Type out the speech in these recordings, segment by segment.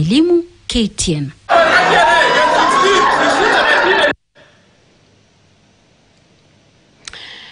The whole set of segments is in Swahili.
Milimu KTN.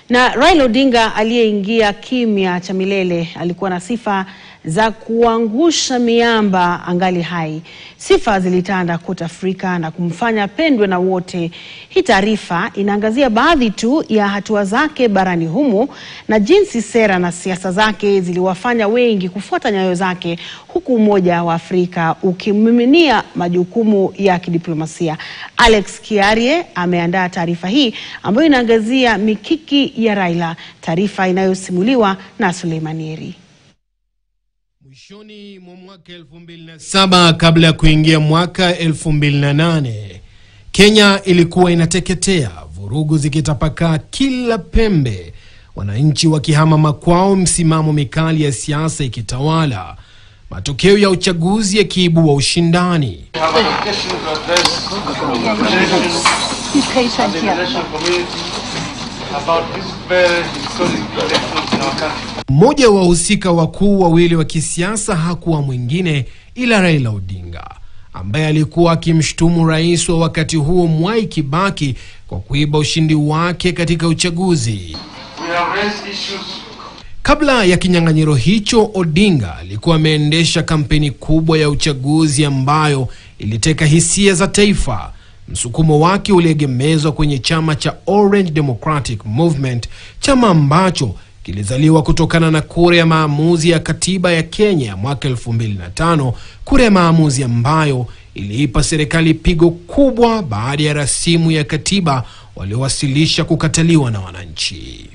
Na Raila Odinga aliyeingia kimya cha milele alikuwa na sifa za kuangusha miamba angali hai. Sifa zilitanda kote Afrika na kumfanya pendwe na wote. Hii taarifa inaangazia baadhi tu ya hatua zake barani humu na jinsi sera na siasa zake ziliwafanya wengi kufuata nyayo zake, huku Umoja wa Afrika ukimiminia majukumu ya kidiplomasia. Alex Kiarie ameandaa taarifa hii ambayo inaangazia mikiki ya Raila, taarifa inayosimuliwa na Suleimanieri. Mwishoni mwa mwaka 2007 kabla ya kuingia mwaka 2008, Kenya ilikuwa inateketea, vurugu zikitapakaa kila pembe, wananchi wakihama makwao, msimamo mikali ya siasa ikitawala, matokeo ya uchaguzi yakiibua ushindani. Mmoja wa wahusika wakuu wawili wa kisiasa hakuwa mwingine ila Raila Odinga, ambaye alikuwa akimshtumu rais wa wakati huo Mwai Kibaki kwa kuiba ushindi wake katika uchaguzi. Kabla ya kinyang'anyiro hicho, Odinga alikuwa ameendesha kampeni kubwa ya uchaguzi ambayo iliteka hisia za taifa. Msukumo wake uliegemezwa kwenye chama cha Orange Democratic Movement, chama ambacho kilizaliwa kutokana na kura ya maamuzi ya katiba ya Kenya ya mwaka 2005, kura ya maamuzi ambayo iliipa serikali pigo kubwa baada ya rasimu ya katiba waliowasilisha kukataliwa na wananchi.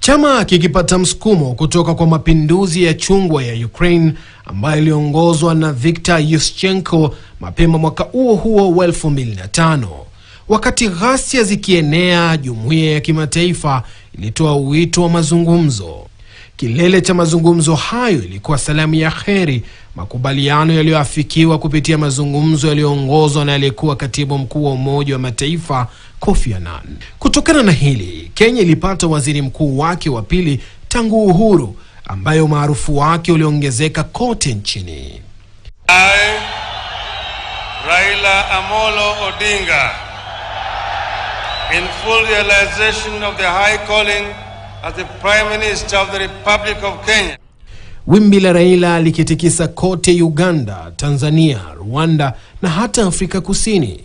Chama kikipata msukumo kutoka kwa mapinduzi ya chungwa ya Ukraine ambayo iliongozwa na Viktor Yushchenko mapema mwaka huo wa 2005. Wakati ghasia zikienea, jumuiya ya kimataifa ilitoa wito wa mazungumzo. Kilele cha mazungumzo hayo ilikuwa salamu ya kheri, makubaliano yaliyoafikiwa kupitia mazungumzo yaliyoongozwa na aliyekuwa katibu mkuu wa Umoja wa Mataifa Kofi Annan. Kutokana na hili, Kenya ilipata waziri mkuu wake wa pili tangu uhuru, ambaye umaarufu wake uliongezeka kote nchini. Raila Amolo Odinga, in full realization of the high calling as the Prime Minister of the Republic of Kenya. Wimbi la Raila likitikisa kote Uganda, Tanzania, Rwanda na hata Afrika Kusini.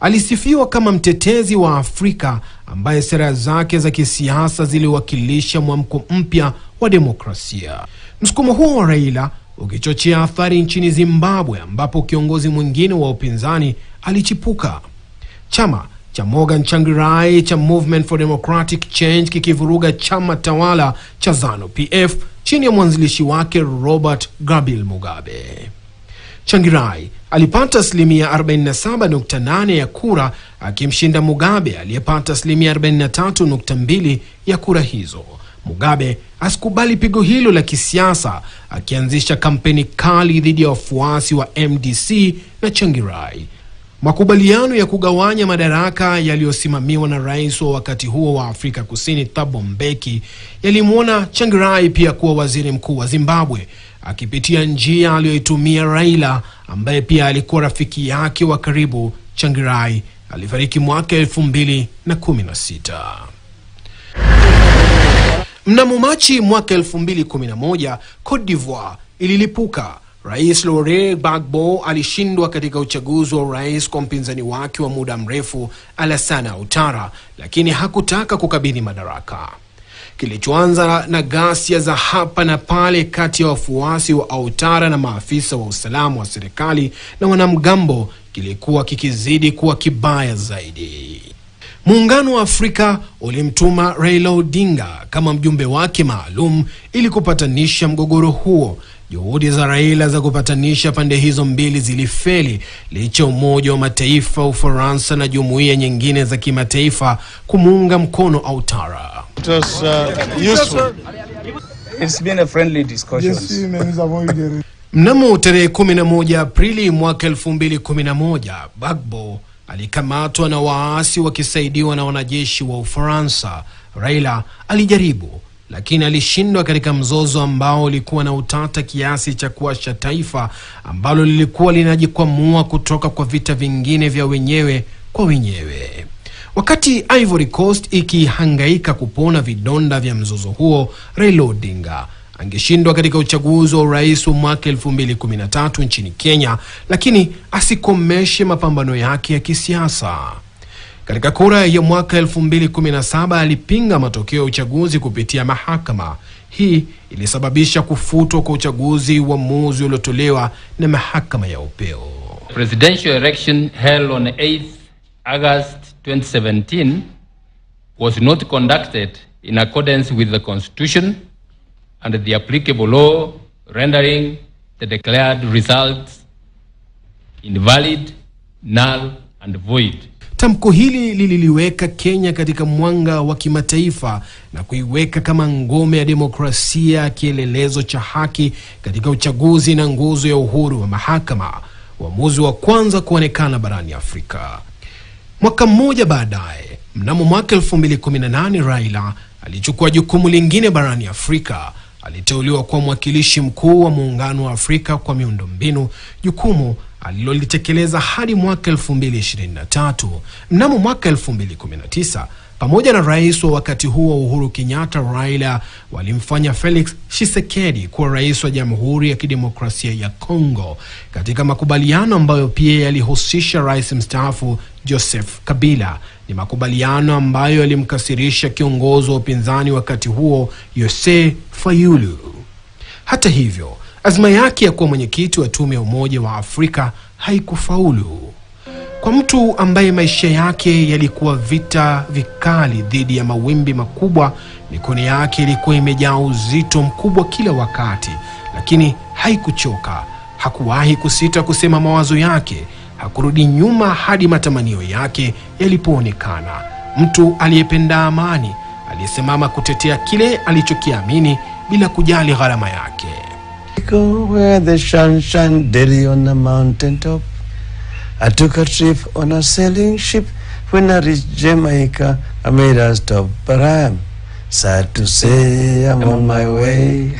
Alisifiwa kama mtetezi wa Afrika ambaye sera zake za kisiasa ziliwakilisha mwamko mpya wa demokrasia. Msukumo huo wa Raila ukichochea athari nchini Zimbabwe, ambapo kiongozi mwingine wa upinzani alichipuka. Chama cha Morgan Tsvangirai cha Movement for Democratic Change kikivuruga chama tawala cha ZANU-PF chini ya mwanzilishi wake Robert Gabriel Mugabe. Tsvangirai alipata 47.8% ya kura, akimshinda Mugabe aliyepata 43.2% ya kura hizo. Mugabe asikubali pigo hilo la kisiasa, akianzisha kampeni kali dhidi ya wafuasi wa MDC na Tsvangirai. Makubaliano ya kugawanya madaraka yaliyosimamiwa na rais wa wakati huo wa Afrika Kusini Thabo Mbeki yalimuona Tsvangirai pia kuwa waziri mkuu wa Zimbabwe, akipitia njia aliyoitumia Raila, ambaye pia alikuwa rafiki yake wa karibu. Tsvangirai alifariki mwaka 2016. Mnamo Machi mwaka 2011, Cote d'Ivoire ililipuka. Rais Laurent Gbagbo alishindwa katika uchaguzi wa urais kwa mpinzani wake wa muda mrefu Alassane Ouattara, lakini hakutaka kukabidhi madaraka. Kilichoanza na ghasia za hapa na pale kati ya wafuasi wa Ouattara na maafisa wa usalama wa serikali na wanamgambo kilikuwa kikizidi kuwa kibaya zaidi. Muungano wa Afrika ulimtuma Raila Odinga kama mjumbe wake maalum ili kupatanisha mgogoro huo. Juhudi za Raila za kupatanisha pande hizo mbili zilifeli, licha Umoja wa Mataifa, Ufaransa na jumuiya nyingine za kimataifa kumuunga mkono Ouattara. It was useful. It's been a friendly discussion. Mnamo tarehe 11 Aprili mwaka 2011, Gbagbo alikamatwa na waasi wakisaidiwa na wanajeshi wa Ufaransa. Raila alijaribu lakini alishindwa katika mzozo ambao ulikuwa na utata kiasi cha kuasha taifa ambalo lilikuwa linajikwamua kutoka kwa vita vingine vya wenyewe kwa wenyewe. Wakati Ivory Coast ikihangaika kupona vidonda vya mzozo huo, Raila Odinga angeshindwa katika uchaguzi wa urais wa mwaka 2013 nchini Kenya, lakini asikomeshe mapambano yake ya kisiasa. Katika kura ya mwaka 2017 alipinga matokeo ya uchaguzi kupitia mahakama. Hii ilisababisha kufutwa kwa uchaguzi uamuzi uliotolewa na mahakama ya upeo. Presidential election held on 8th August 2017 was not conducted in accordance with the Constitution and the applicable law, rendering the declared results invalid, null and void. Tamko hili liliweka Kenya katika mwanga wa kimataifa na kuiweka kama ngome ya demokrasia, kielelezo cha haki katika uchaguzi na nguzo ya uhuru wa mahakama, uamuzi wa kwanza kuonekana barani Afrika. Mwaka mmoja baadaye, mnamo mwaka 2018, Raila alichukua jukumu lingine barani Afrika. Aliteuliwa kuwa mwakilishi mkuu wa Muungano wa Afrika kwa miundombinu, jukumu alilolitekeleza hadi mwaka 2023. Mnamo mwaka 2019, pamoja na rais wa wakati huo Uhuru Kenyatta, Raila walimfanya Felix Tshisekedi kuwa rais wa Jamhuri ya Kidemokrasia ya Kongo, katika makubaliano ambayo pia yalihusisha rais mstaafu Joseph Kabila. Ni makubaliano ambayo yalimkasirisha kiongozi wa upinzani wakati huo Jose Fayulu. Hata hivyo, azma yake ya kuwa mwenyekiti wa tume ya Umoja wa Afrika haikufaulu. Kwa mtu ambaye maisha yake yalikuwa vita vikali dhidi ya mawimbi makubwa, mikono yake ilikuwa imejaa uzito mkubwa kila wakati, lakini haikuchoka. Hakuwahi kusita kusema mawazo yake, hakurudi nyuma hadi matamanio yake yalipoonekana. Mtu aliyependa amani, aliyesimama kutetea kile alichokiamini bila kujali gharama yake. Go where the sun shine daily on a mountain top. I took a trip on a sailing ship. When I reached Jamaica, I made a stop. But I am sad to say I'm on my way.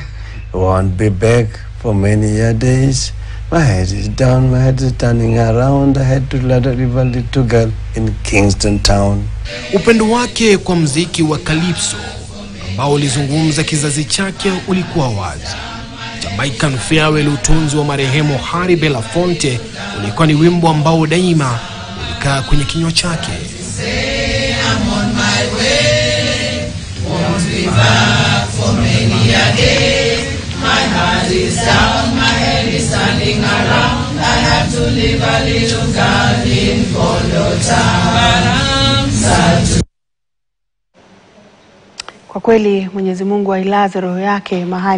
I won't be back for many a days. My head is down, my head is turning around. I had to let a little girl in Kingston Town. Upendo wake kwa mziki wa Calypso ambao ulizungumza kizazi chake ulikuwa wazi. Jamaican Farewell, utunzi wa marehemu Harry Belafonte, ulikuwa ni wimbo ambao daima ulikaa kwenye kinywa chake. Kwa kweli Mwenyezi Mungu ailaze roho yake mahali